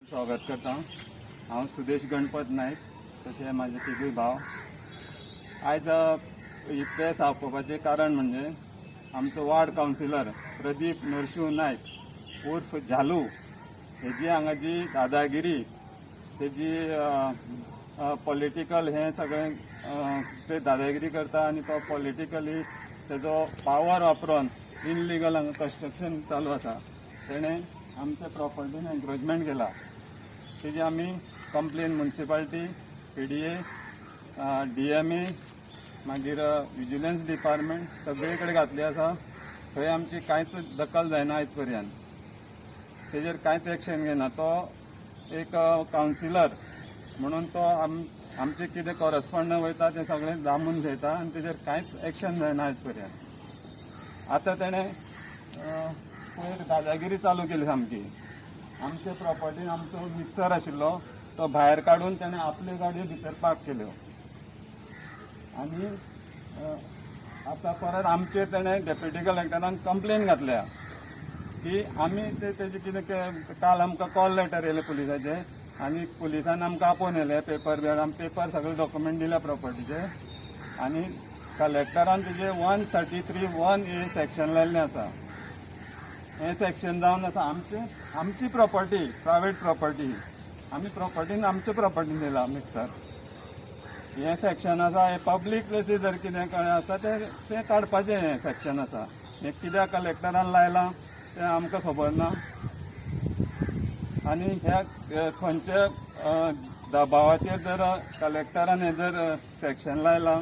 स्वागत करता। हांव सुदेश गणपत नायक, तशें म्हाजे तिगूय भाव। आयज ही प्रेस आपोवपाचें कारण म्हणजे आमचो वार्ड कावन्सिलर प्रदीप नरशिंह नायक उर्फ झालू हेजी हांगा जी दादागिरी, तेजी पॉलिटिकल हें सगळें ते दादागिरी करता आनी तो पॉलिटिकली तेजो पावर वापरून इनलिगल हांगा कन्स्ट्रक्शन चालू आसा। तेणें आमच्या प्रॉपर्टीन एन्क्रोचमेंट केला। तेजी आमी कंप्लेन म्युनिसिपालिटी, PDA, DMA, मागीर विजिलन्स डिपार्टमेंट सगळे कडेन घातली आसा। थंय आमची कांयच दखल जायना आयज पर्यंत। तेजेर कांयच एक्शन घेना। तो एक कावन्सिलर म्हणून तो आमचे कितें कॉरस्पॉन्डंट वयता तें सगळें जामून घेता आनी तेजेर कांयच एक्शन जायना आयज पर्यंत। आतां तेणें पयर दादागिरी चालू केली सामकी। आमचे प्रॉपर्टीन आमचो मिक्सर आशिल्लो तो भायर काडून तेणें आपल्यो गाडयो भितर पार्क केल्यो आनी आतां परत आमचेर तेणें डेप्युटी कलेक्टरान कंप्लेन घातल्या की आमी तेजें कितें काल आमकां कॉल लेटर येयलें पुलिसाचें आनी पुलिसान आमकां आपोवन येयलें पेपर बिपर। आमी पेपर सगळे डॉक्युमेंट दिल्या प्रॉपर्टीचे आनी कलेक्टरान तेजें 133(1)A सेक्शन लायिल्लें आसा। हें सेक्शन जावन आसा आमची प्रॉपर्टी, प्रायवेट प्रॉपर्टी, आमी प्रॉपर्टीन आमच्या प्रॉपर्टीन दिला मिक्सर। हें सेक्शन आसा, हे पब्लीक प्लेसीस जर कितें आसा तें काडपाचें हें सेक्शन आसा। हें कित्याक कलेक्टरान लायलां तें आमकां खबर ना आनी ह्या खंयच्या दबावाचेर जर कलेक्टरान हें जर सेक्शन लायलां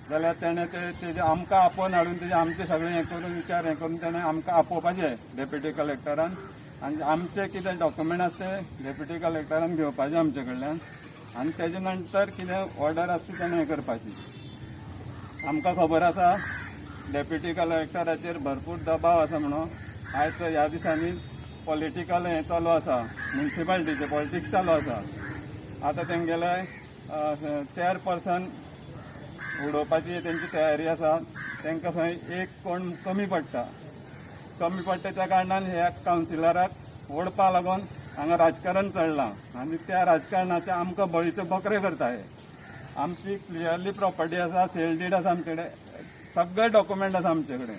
जाल्यार तेणें तेजें आमकां आपोवन हाडून तेजें आमचें सगळें हें करून विचार हें करून तेणें आमकां आपोवपाचें डेप्युटी कलेक्टरान आनी आमचें कितें डॉक्युमेंट आसा तें डेप्युटी कलेक्टरान घेवपाचें आमचे कडल्यान आनी तेजे नंतर कितें ऑर्डर आसा ती तेणें हें करपाची। आमकां खबर आसा डेप्युटी कलेक्टराचेर भरपूर दबाव आसा म्हणून। आयज ह्या दिसांनी पॉलिटिकल हें चालू आसा, म्युनिसिपालिटीचें पॉलिटिक्स चालू आसा। आतां तेंगेले चेअरपर्सन उडोवपाची तेंची तयारी आसा। तांकां थंय एक कोण कमी पडटा त्या कारणान ह्या कावन्सिलराक ओडपा लागून हांगा राजकारण चडलां आनी त्या राजकारणाचे आमकां बळीचे बकरे करता हे। आमची क्लियरली प्रॉपर्टी आसा, सेल डीड आसा आमचे कडेन, सगळे डॉक्युमेंट आसा आमचे कडेन।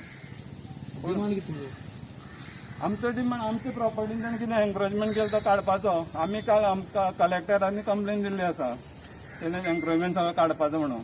आमचो डिमांड आमचे प्रॉपर्टीन ताणें कितें एन्क्रोचमेंट केलो तो काडपाचो। आमी काल आमकां कलेक्टरांनी कंप्लेन दिल्ली आसा तेणें एन्क्रोचमेंट सगळें काडपाचो म्हणून।